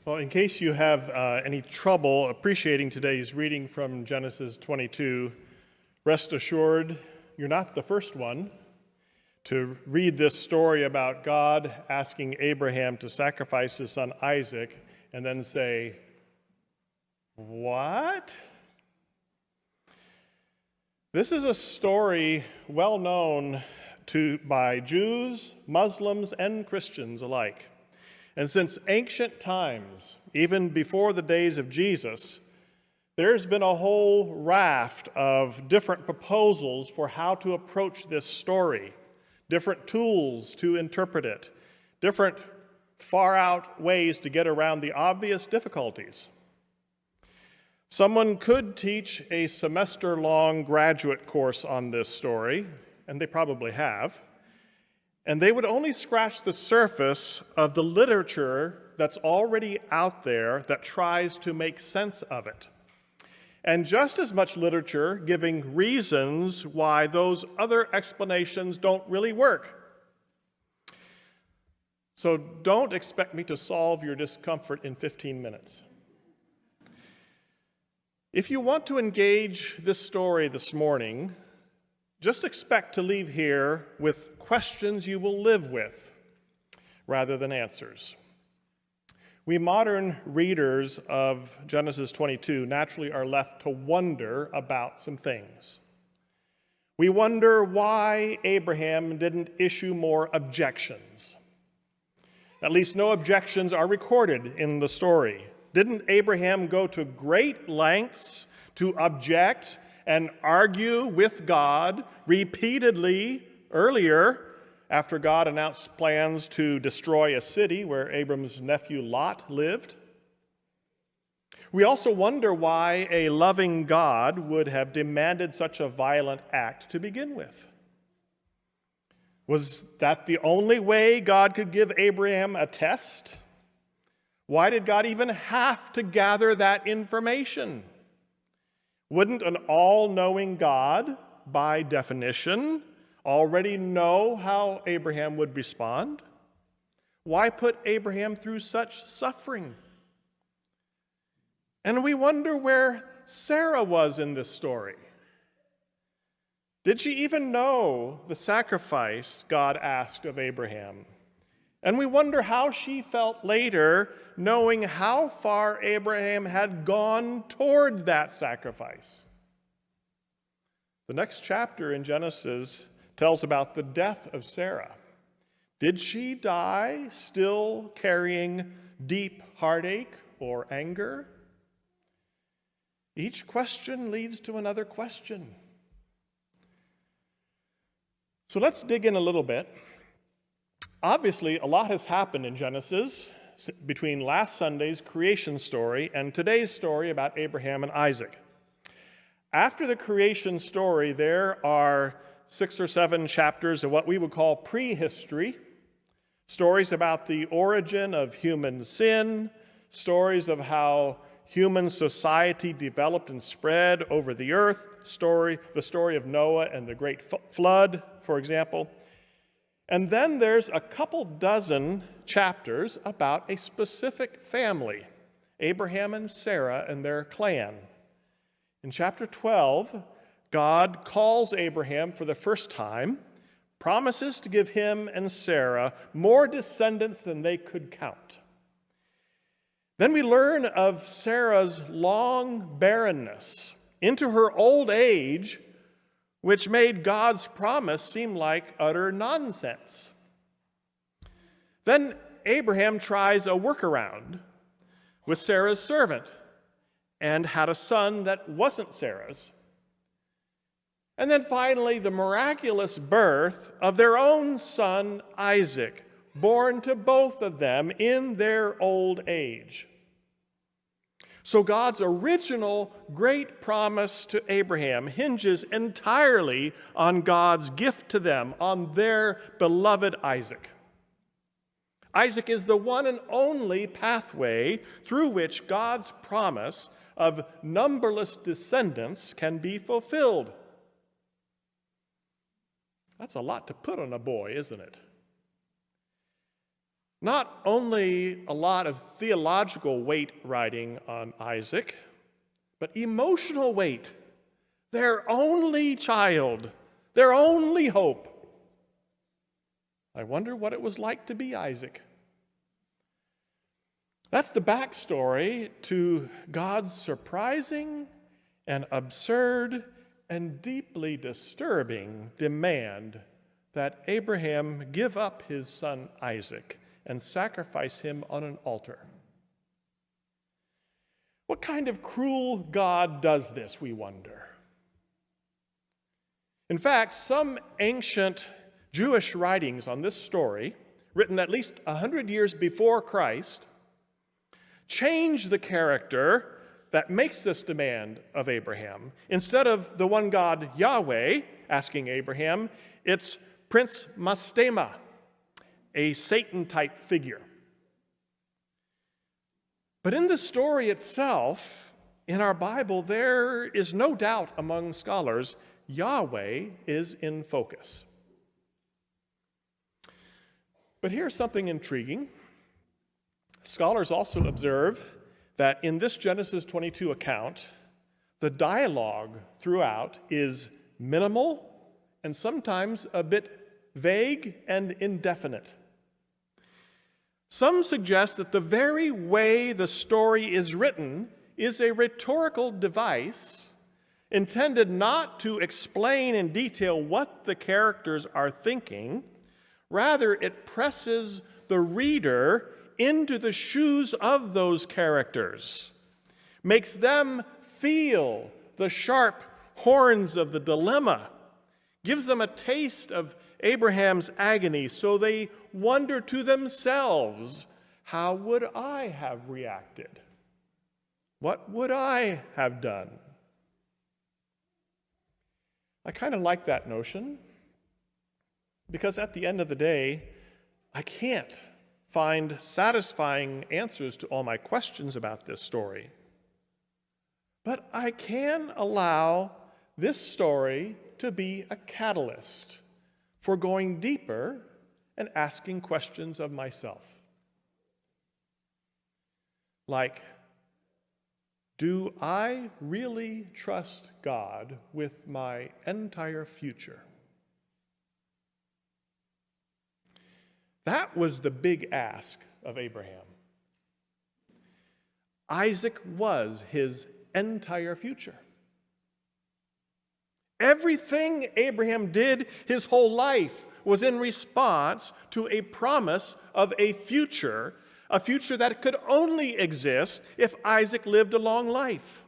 Well, in case you have any trouble appreciating today's reading from Genesis 22, rest assured you're not the first one to read this story about God asking Abraham to sacrifice his son Isaac and then say, "What?" This is a story well known by Jews, Muslims, and Christians alike. And since ancient times, even before the days of Jesus, there's been a whole raft of different proposals for how to approach this story, different tools to interpret it, different far-out ways to get around the obvious difficulties. Someone could teach a semester-long graduate course on this story, and they probably have, and they would only scratch the surface of the literature that's already out there that tries to make sense of it. And just as much literature giving reasons why those other explanations don't really work. So don't expect me to solve your discomfort in 15 minutes. If you want to engage this story this morning, just expect to leave here with questions you will live with rather than answers. We modern readers of Genesis 22 naturally are left to wonder about some things. We wonder why Abraham didn't issue more objections. At least no objections are recorded in the story. Didn't Abraham go to great lengths to object and argue with God repeatedly earlier after God announced plans to destroy a city where Abram's nephew Lot lived? We also wonder why a loving God would have demanded such a violent act to begin with. Was that the only way God could give Abraham a test? Why did God even have to gather that information? Wouldn't an all-knowing God, by definition, already know how Abraham would respond? Why put Abraham through such suffering? And we wonder where Sarah was in this story. Did she even know the sacrifice God asked of Abraham? And we wonder how she felt later, knowing how far Abraham had gone toward that sacrifice. The next chapter in Genesis tells about the death of Sarah. Did she die still carrying deep heartache or anger? Each question leads to another question. So let's dig in a little bit. Obviously, a lot has happened in Genesis between last Sunday's creation story and today's story about Abraham and Isaac. After the creation story, there are 6 or 7 chapters of what we would call prehistory, stories about the origin of human sin, stories of how human society developed and spread over the earth, the story of Noah and the great flood, for example. And then there's a couple dozen chapters about a specific family, Abraham and Sarah and their clan. In chapter 12, God calls Abraham for the first time, promises to give him and Sarah more descendants than they could count. Then we learn of Sarah's long barrenness into her old age, which made God's promise seem like utter nonsense. Then Abraham tries a workaround with Sarah's servant and had a son that wasn't Sarah's. And then finally, the miraculous birth of their own son, Isaac, born to both of them in their old age. So God's original great promise to Abraham hinges entirely on God's gift to them, on their beloved Isaac. Isaac is the one and only pathway through which God's promise of numberless descendants can be fulfilled. That's a lot to put on a boy, isn't it? Not only a lot of theological weight riding on Isaac, but emotional weight. Their only child, their only hope. I wonder what it was like to be Isaac. That's the backstory to God's surprising and absurd and deeply disturbing demand that Abraham give up his son Isaac and sacrifice him on an altar. What kind of cruel God does this, we wonder? In fact, some ancient Jewish writings on this story, written at least 100 years before Christ, change the character that makes this demand of Abraham. Instead of the one God Yahweh asking Abraham, it's Prince Mastema, a Satan-type figure. But in the story itself, in our Bible, there is no doubt among scholars, Yahweh is in focus. But here's something intriguing. Scholars also observe that in this Genesis 22 account, the dialogue throughout is minimal and sometimes a bit vague and indefinite. Some suggest that the very way the story is written is a rhetorical device intended not to explain in detail what the characters are thinking. Rather, it presses the reader into the shoes of those characters, makes them feel the sharp horns of the dilemma, gives them a taste of Abraham's agony, so they wonder to themselves, how would I have reacted? What would I have done? I kind of like that notion, because at the end of the day, I can't find satisfying answers to all my questions about this story. But I can allow this story to be a catalyst for going deeper and asking questions of myself. Like, do I really trust God with my entire future? That was the big ask of Abraham. Isaac was his entire future. Everything Abraham did his whole life was in response to a promise of a future that could only exist if Isaac lived a long life.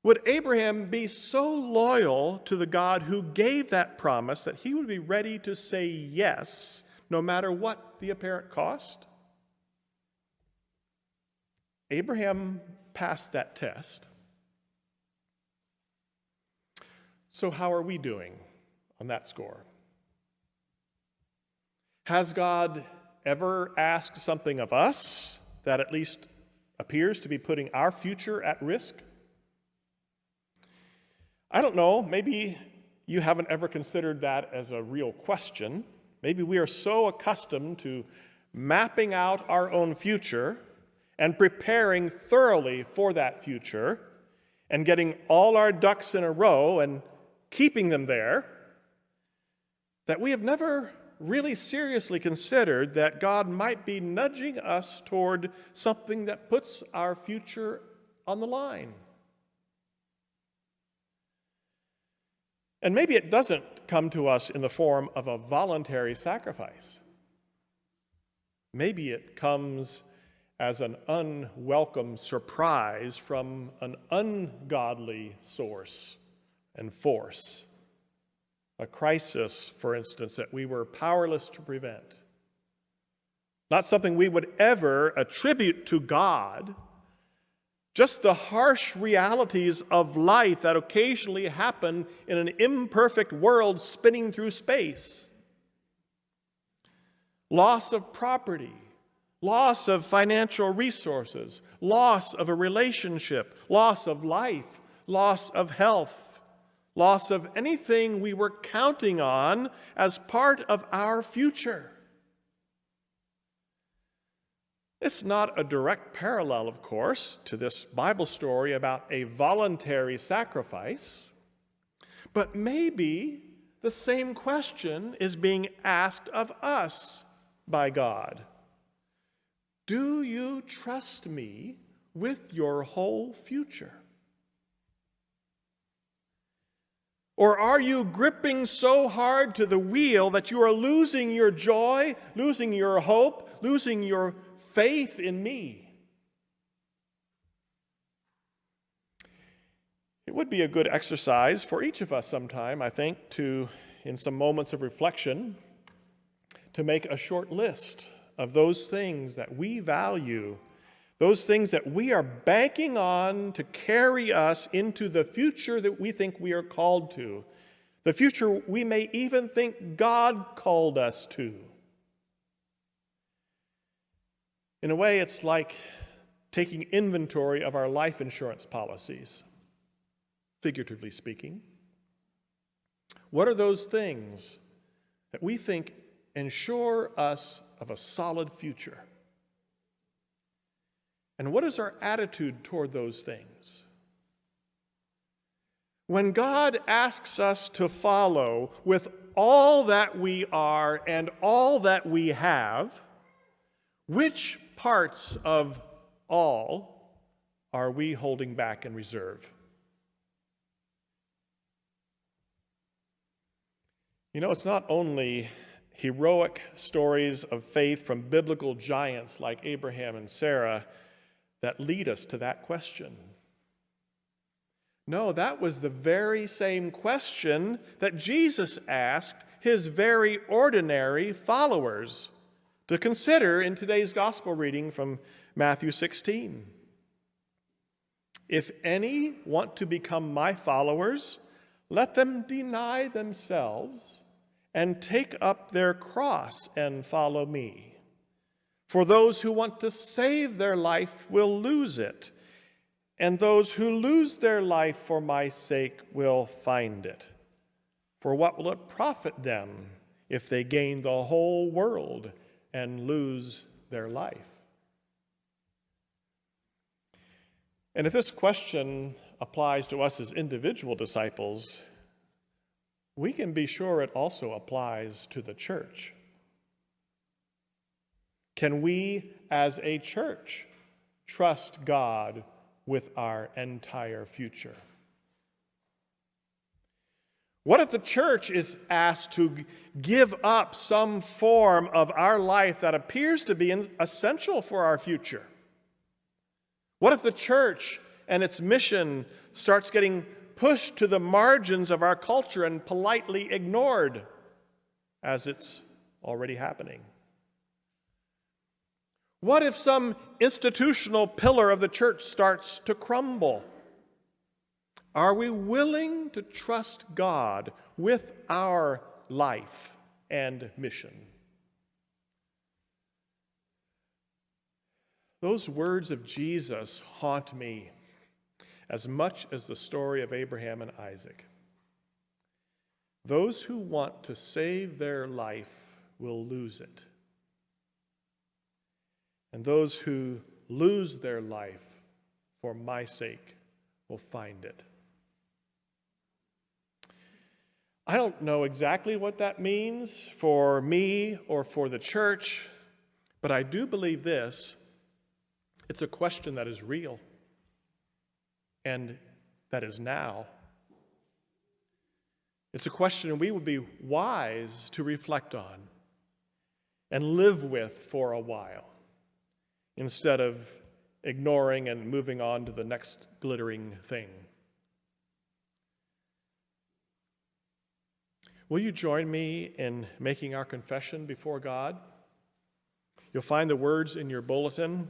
Would Abraham be so loyal to the God who gave that promise that he would be ready to say yes, no matter what the apparent cost? Abraham passed that test. So how are we doing on that score? Has God ever asked something of us that at least appears to be putting our future at risk? I don't know, maybe you haven't ever considered that as a real question. Maybe we are so accustomed to mapping out our own future and preparing thoroughly for that future and getting all our ducks in a row and keeping them there, that we have never really seriously considered that God might be nudging us toward something that puts our future on the line. And maybe it doesn't come to us in the form of a voluntary sacrifice. Maybe it comes as an unwelcome surprise from an ungodly source and force. A crisis, for instance, that we were powerless to prevent. Not something we would ever attribute to God, just the harsh realities of life that occasionally happen in an imperfect world spinning through space. Loss of property, loss of financial resources, loss of a relationship, loss of life, loss of health, loss of anything we were counting on as part of our future. It's not a direct parallel, of course, to this Bible story about a voluntary sacrifice, but maybe the same question is being asked of us by God. Do you trust me with your whole future? Or are you gripping so hard to the wheel that you are losing your joy, losing your hope, losing your faith in me? It would be a good exercise for each of us sometime, I think, to, in some moments of reflection, to make a short list of those things that we value, those things that we are banking on to carry us into the future that we think we are called to, the future we may even think God called us to. In a way, it's like taking inventory of our life insurance policies, figuratively speaking. What are those things that we think ensure us of a solid future? And what is our attitude toward those things? When God asks us to follow with all that we are and all that we have, which parts of all are we holding back in reserve? You know, it's not only heroic stories of faith from biblical giants like Abraham and Sarah that lead us to that question. No, that was the very same question that Jesus asked his very ordinary followers to consider in today's gospel reading from Matthew 16. If any want to become my followers, let them deny themselves and take up their cross and follow me. For those who want to save their life will lose it, and those who lose their life for my sake will find it. For what will it profit them if they gain the whole world and lose their life? And if this question applies to us as individual disciples, we can be sure it also applies to the church. Can we, as a church, trust God with our entire future? What if the church is asked to give up some form of our life that appears to be essential for our future? What if the church and its mission starts getting pushed to the margins of our culture and politely ignored, as it's already happening? What if some institutional pillar of the church starts to crumble? Are we willing to trust God with our life and mission? Those words of Jesus haunt me as much as the story of Abraham and Isaac. Those who want to save their life will lose it. And those who lose their life for my sake will find it. I don't know exactly what that means for me or for the church, but I do believe this. It's a question that is real and that is now. It's a question we would be wise to reflect on and live with for a while, instead of ignoring and moving on to the next glittering thing. Will you join me in making our confession before God? You'll find the words in your bulletin.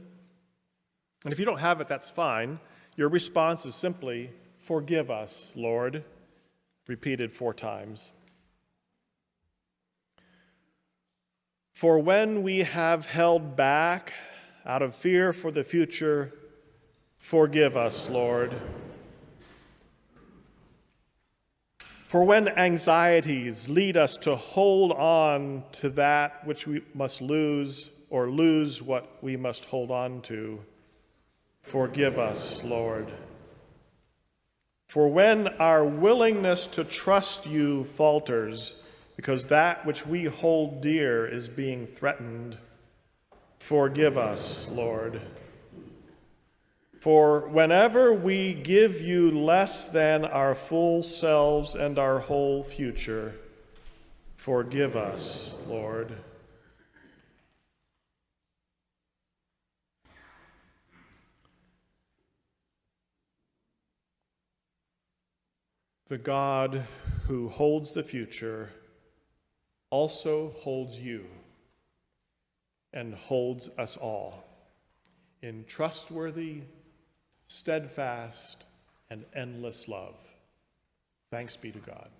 And if you don't have it, that's fine. Your response is simply, "Forgive us, Lord," repeated 4 times. For when we have held back out of fear for the future, forgive us, Lord. For when anxieties lead us to hold on to that which we must lose or lose what we must hold on to. Forgive us, Lord. For when our willingness to trust you falters, because that which we hold dear is being threatened, forgive us, Lord. For whenever we give you less than our full selves and our whole future, forgive us, Lord. The God who holds the future also holds you and holds us all in trustworthy, steadfast, and endless love. Thanks be to God.